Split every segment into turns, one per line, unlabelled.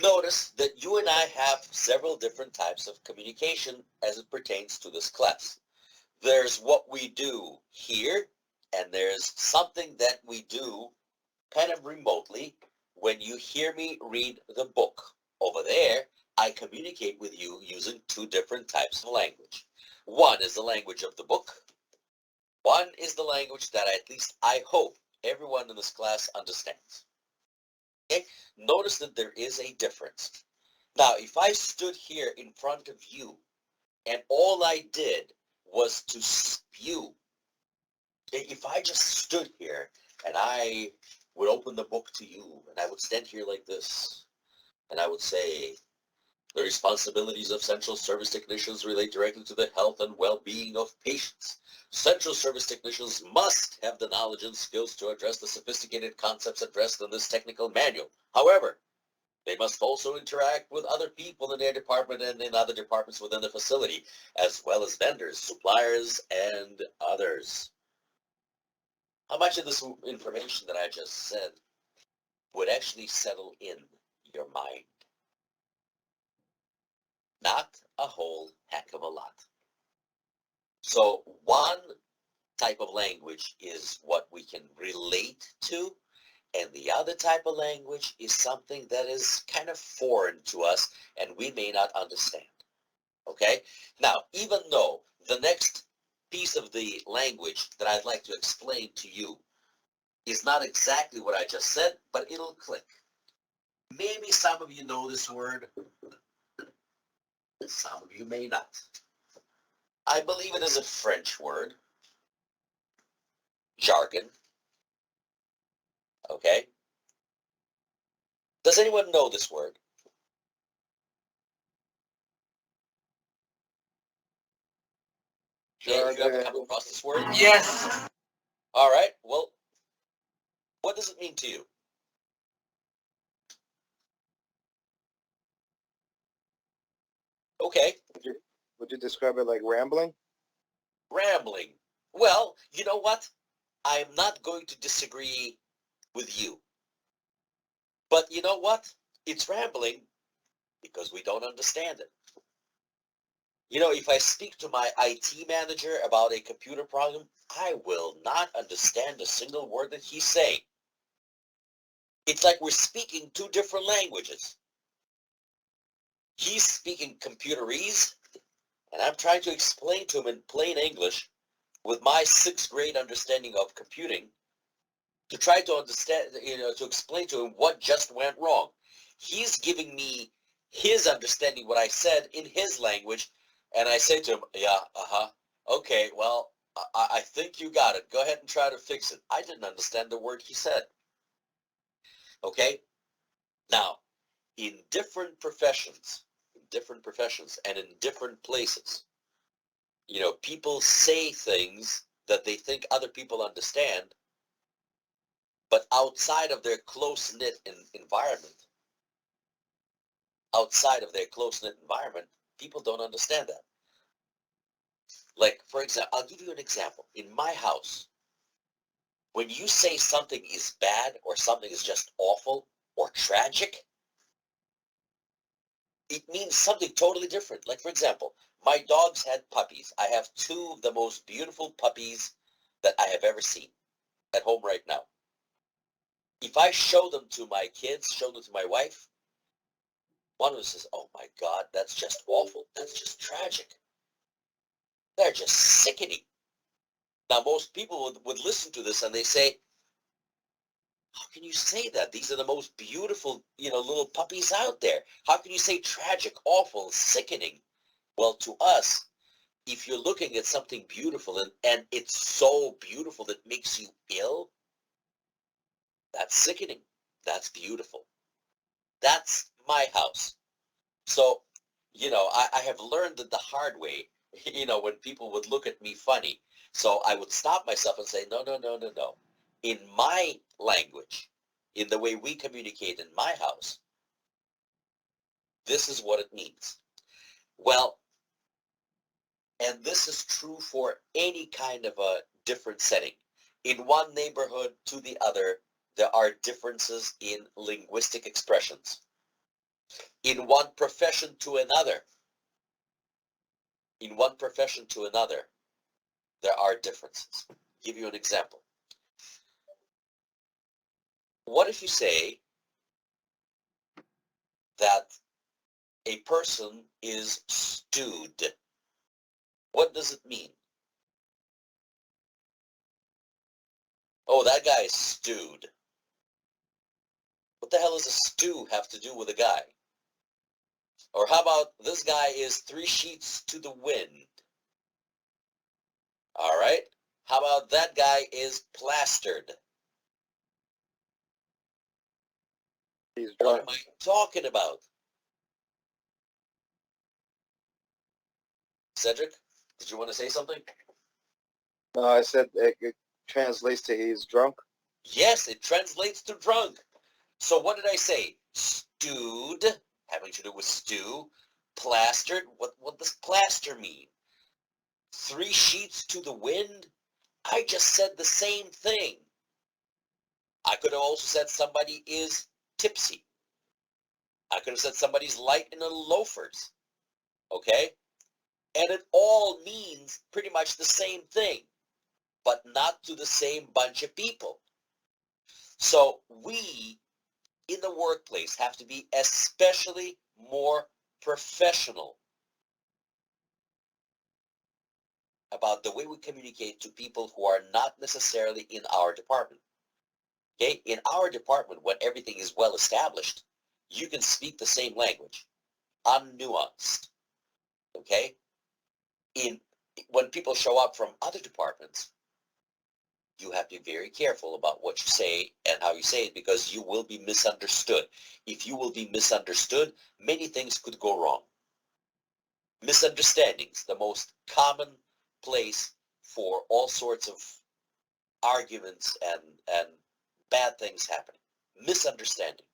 Notice that you and I have several different types of communication as it pertains to this class. There's what we do here, and there's something that we do kind of remotely when you hear me read the book. Over there, I communicate with you using two different types of language. One is the language of the book. One is the language that at least I hope everyone in this class understands. Okay? Notice that there is a difference. Now, if I stood here in front of you and all I did was to spew, if I just stood here and I would open the book to you and I would stand here like this and I would say, the responsibilities of central service technicians relate directly to the health and well-being of patients. Central service technicians must have the knowledge and skills to address the sophisticated concepts addressed in this technical manual. However, they must also interact with other people in their department and in other departments within the facility, as well as vendors, suppliers, and others. How much of this information that I just said would actually settle in your mind? Not a whole heck of a lot. So one type of language is what we can relate to, and the other type of language is something that is kind of foreign to us and we may not understand. Okay? Now, even though the next piece of the language that I'd like to explain to you is not exactly what I just said, but it'll click. Maybe some of you know this word, some of you may not. I believe it is a French word, jargon. Okay? Does anyone know this word? Have you ever come across this word?
Yes.
All right. Well, what does it mean to you? Okay.
Would you describe it like rambling?
Rambling. Well, you know what? I'm not going to disagree with you. But you know what? It's rambling because we don't understand it. You know, if I speak to my IT manager about a computer problem, I will not understand a single word that he's saying. It's like we're speaking two different languages. He's speaking computerese, and I'm trying to explain to him in plain English with my 6th grade understanding of computing to try to understand, to explain to him what just went wrong. He's giving me his understanding what I said in his language, and I say to him, yeah, okay, well, I think you got it. Go ahead and try to fix it. I didn't understand the word he said. Okay? Now, in different professions and in different places, people say things that they think other people understand, but outside of their close-knit environment, people don't understand that. Like, for example, I'll give you an example. In my house, when you say something is bad or something is just awful or tragic, it means something totally different. Like, for example, my dogs had puppies. I have 2 of the most beautiful puppies that I have ever seen at home right now. If I show them to my kids, show them to my wife, one of them says, oh my God, that's just awful. That's just tragic. They're just sickening. Now, most people would listen to this and they say, how can you say that? These are the most beautiful, little puppies out there. How can you say tragic, awful, sickening? Well, to us, if you're looking at something beautiful and it's so beautiful that makes you ill, that's sickening. That's beautiful. That's my house. So, I have learned it the hard way, when people would look at me funny. So I would stop myself and say, no, no, no, no, no. In my language, in the way we communicate in my house, this is what it means. Well, and this is true for any kind of a different setting. In one neighborhood to the other, there are differences in linguistic expressions. In one profession to another, there are differences. I'll give you an example. What if you say that a person is stewed? What does it mean? Oh, that guy is stewed. What the hell does a stew have to do with a guy? Or how about this guy is 3 sheets to the wind? All right. How about that guy is plastered?
He's
What
drunk.
am I talking about? Cedric, did you want to say something?
No, I said it translates to he's drunk.
Yes, it translates to drunk. So what did I say? Stewed, having to do with stew. Plastered, what does plaster mean? 3 sheets to the wind? I just said the same thing. I could have also said somebody is tipsy. I could have said somebody's light in the loafers. Okay? And it all means pretty much the same thing, but not to the same bunch of people. So we in the workplace have to be especially more professional about the way we communicate to people who are not necessarily in our department. Okay? In our department, when everything is well established, you can speak the same language, unnuanced. Okay? When people show up from other departments, you have to be very careful about what you say and how you say it, because you will be misunderstood. If you will be misunderstood, many things could go wrong. Misunderstandings, the most common place for all sorts of arguments and bad things happening. Misunderstandings.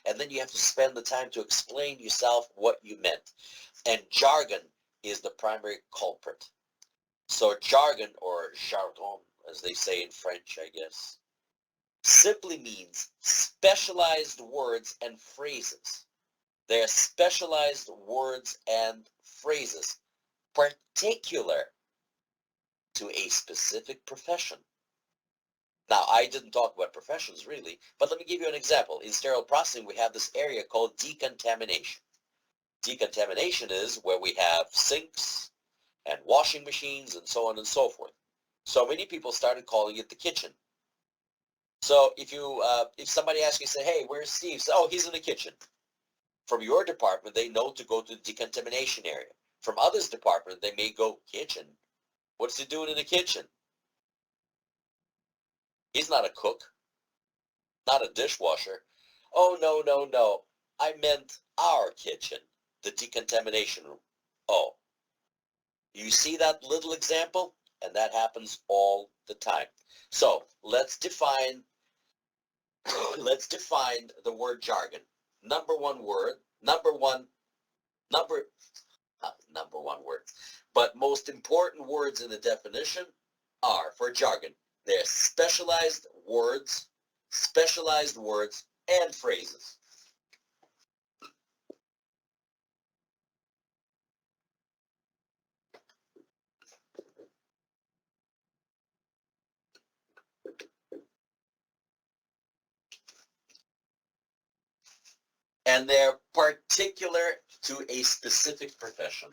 And then you have to spend the time to explain yourself what you meant. And jargon is the primary culprit. So jargon, or jargon, as they say in French, I guess, simply means specialized words and phrases. They are specialized words and phrases particular to a specific profession. Now, I didn't talk about professions really, but let me give you an example. In sterile processing, we have this area called decontamination. Decontamination is where we have sinks and washing machines and so on and so forth. So many people started calling it the kitchen. So if somebody asks you, say, hey, where's Steve? Say, oh, he's in the kitchen. From your department, they know to go to the decontamination area. From others' department, they may go, kitchen? What's he doing in the kitchen? He's not a cook, not a dishwasher. Oh, no, no, no. I meant our kitchen, the decontamination room. Oh, you see that little example? And that happens all the time. So let's define the word jargon. Number one word, number one words, but most important words in the definition are, for jargon, they're specialized words, and phrases. And they're particular to a specific profession.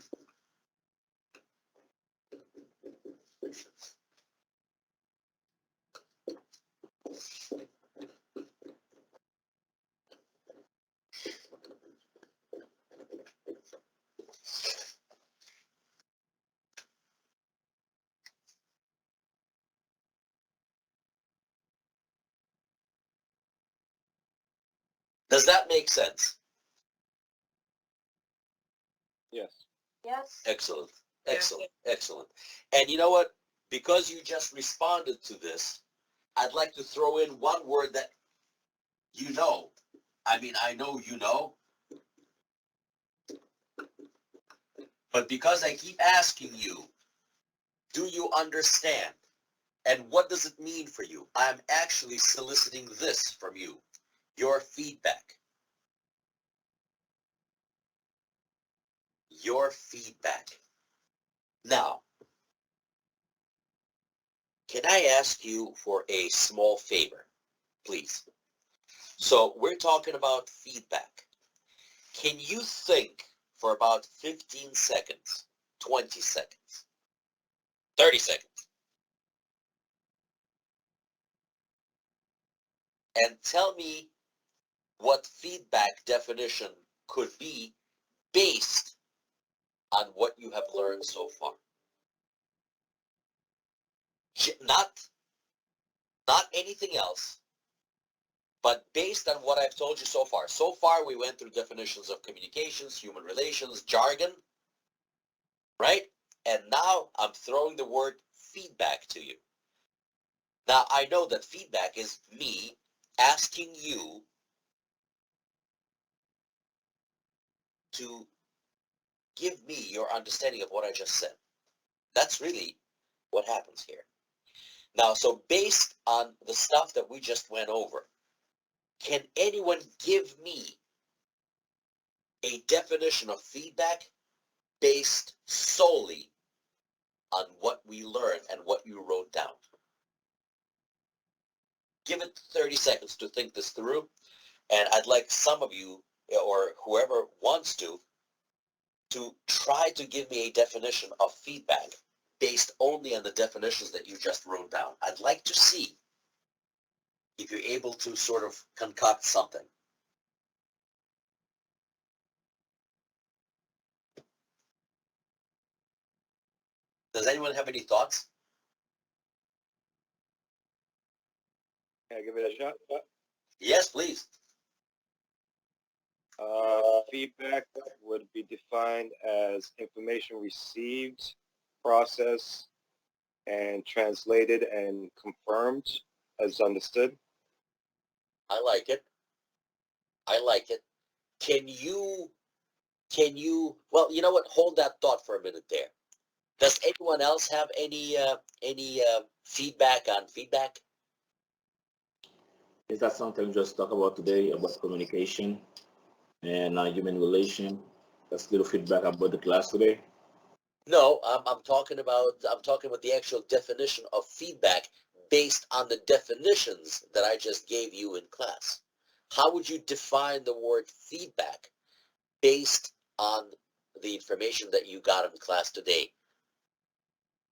Does that make sense?
Yes.
Yes.
Excellent, excellent, excellent. And you know what? Because you just responded to this, I'd like to throw in one word that you know. I mean, I know you know, but because I keep asking you, do you understand? And what does it mean for you? I'm actually soliciting this from you, your feedback. your feedback. Now, can I ask you for a small favor, please? So we're talking about feedback. Can you think for about 15 seconds, 20 seconds, 30 seconds, and tell me what feedback definition could be based on what you have learned so far? Not anything else, but based on what I've told you so far. So far, we went through definitions of communications, human relations, jargon, right? And now I'm throwing the word feedback to you. Now, I know that feedback is me asking you to give me your understanding of what I just said. That's really what happens here. Now, so based on the stuff that we just went over, can anyone give me a definition of feedback based solely on what we learned and what you wrote down? Give it 30 seconds to think this through, and I'd like some of you, or whoever wants to try to give me a definition of feedback based only on the definitions that you just wrote down. I'd like to see if you're able to sort of concoct something. Does anyone have any thoughts?
Can I give it a shot?
Yes, please.
Feedback would be defined as information received, processed, and translated and confirmed as understood.
I like it. I like it. Can you, well, you know what? Hold that thought for a minute there. Does anyone else have any feedback on feedback?
Is that something we just talk about today about communication and human relation? That's little feedback about the class today.
No, I'm talking about the actual definition of feedback based on the definitions that I just gave you in class. How would you define the word feedback based on the information that you got in class today?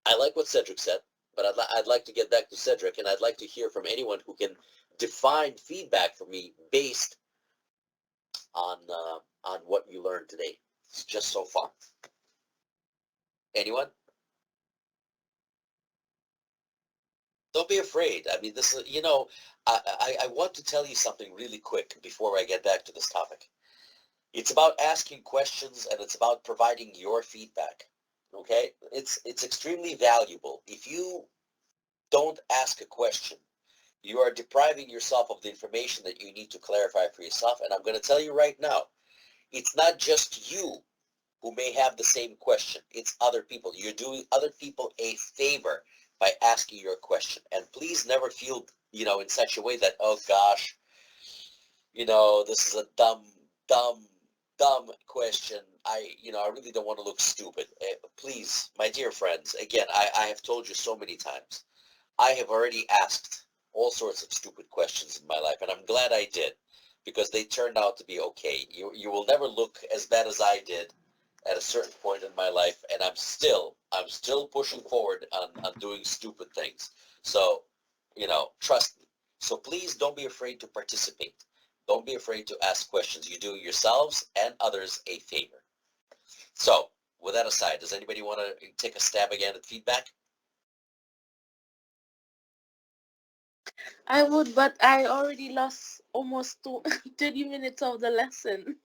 I like what Cedric said, but I'd like to get back to Cedric, and I'd like to hear from anyone who can define feedback for me based on what you learned today, just so far. Anyone? Don't be afraid. I mean, this is, I want to tell you something really quick before I get back to this topic. It's about asking questions, and it's about providing your feedback. Okay? It's extremely valuable. If you don't ask a question, you are depriving yourself of the information that you need to clarify for yourself. And I'm going to tell you right now, it's not just you who may have the same question. It's other people. You're doing other people a favor by asking your question. And please never feel, in such a way that, oh gosh, this is a dumb question. I really don't want to look stupid. Please, my dear friends, again, I have told you so many times, I have already asked all sorts of stupid questions in my life, and I'm glad I did, because they turned out to be okay. You will never look as bad as I did at a certain point in my life, and I'm still pushing forward on doing stupid things. So, trust me. So please don't be afraid to participate. Don't be afraid to ask questions. You do yourselves and others a favor. So, with that aside, does anybody want to take a stab again at feedback?
I would, but I already lost almost 30 minutes of the lesson.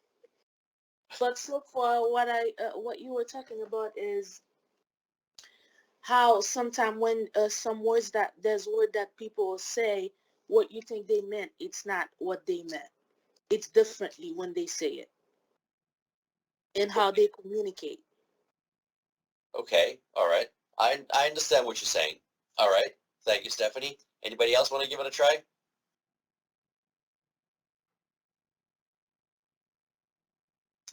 But so far, what you were talking about is how sometimes when some words that there's word that people say, what you think they meant, it's not what they meant. It's differently when they say it and how they communicate.
Okay, all right. I understand what you're saying. All right. Thank you, Stephanie. Anybody else want to give it a try?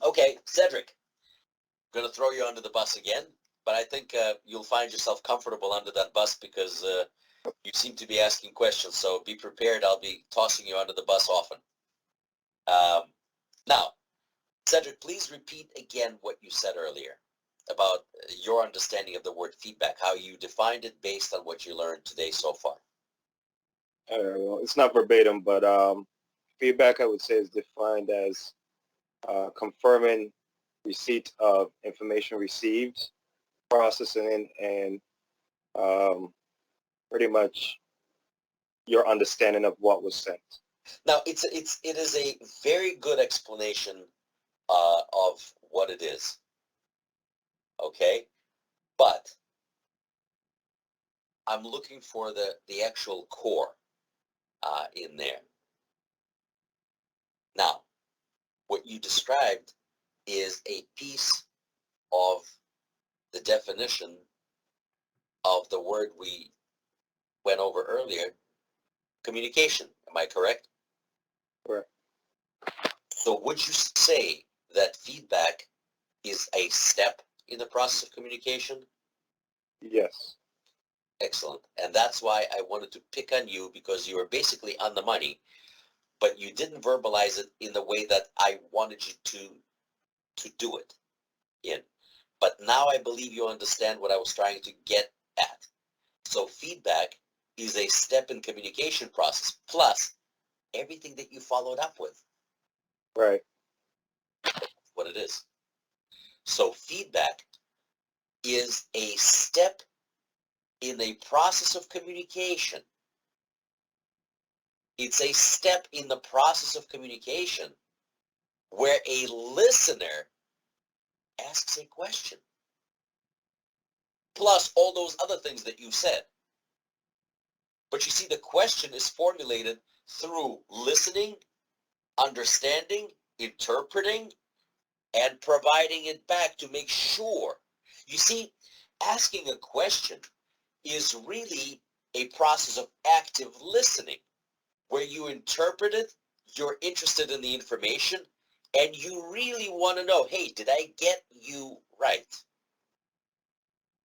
Okay, Cedric. going to throw you under the bus again, but I think you'll find yourself comfortable under that bus because you seem to be asking questions. So be prepared. I'll be tossing you under the bus often. Now, Cedric, please repeat again what you said earlier about your understanding of the word feedback, how you defined it based on what you learned today so far.
Well, it's not verbatim, but feedback I would say is defined as confirming receipt of information received, processing, and pretty much your understanding of what was sent.
Now, it is a very good explanation of what it is. Okay, but I'm looking for the actual core in there. Now, what you described is a piece of the definition of the word we went over earlier, communication. Am I correct?
Correct.
So would you say that feedback is a step in the process of communication?
Yes.
Excellent. And that's why I wanted to pick on you, because you were basically on the money, but you didn't verbalize it in the way that I wanted you to do it in. But now I believe you understand what I was trying to get at. So feedback is a step in communication process, plus everything that you followed up with.
Right.
What it is. So feedback is a step in a process of communication. It's a step in the process of communication where a listener asks a question. Plus all those other things that you said. But you see, the question is formulated through listening, understanding, interpreting, and providing it back to make sure. You see, asking a question is really a process of active listening, where you interpret it, you're interested in the information, and you really want to know, hey, did I get you right?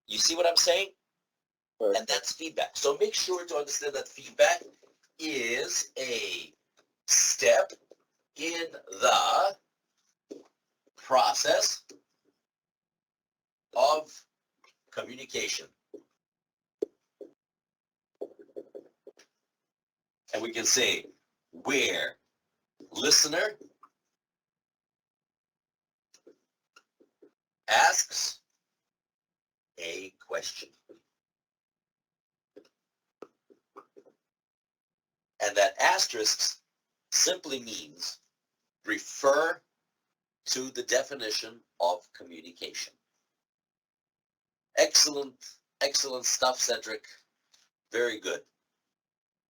You see what I'm saying?
Right.
And that's feedback. So make sure to understand that feedback is a step in the process of communication. And we can say where listener asks a question. And that asterisk simply means refer to the definition of communication. Excellent, excellent stuff, Cedric. Very good.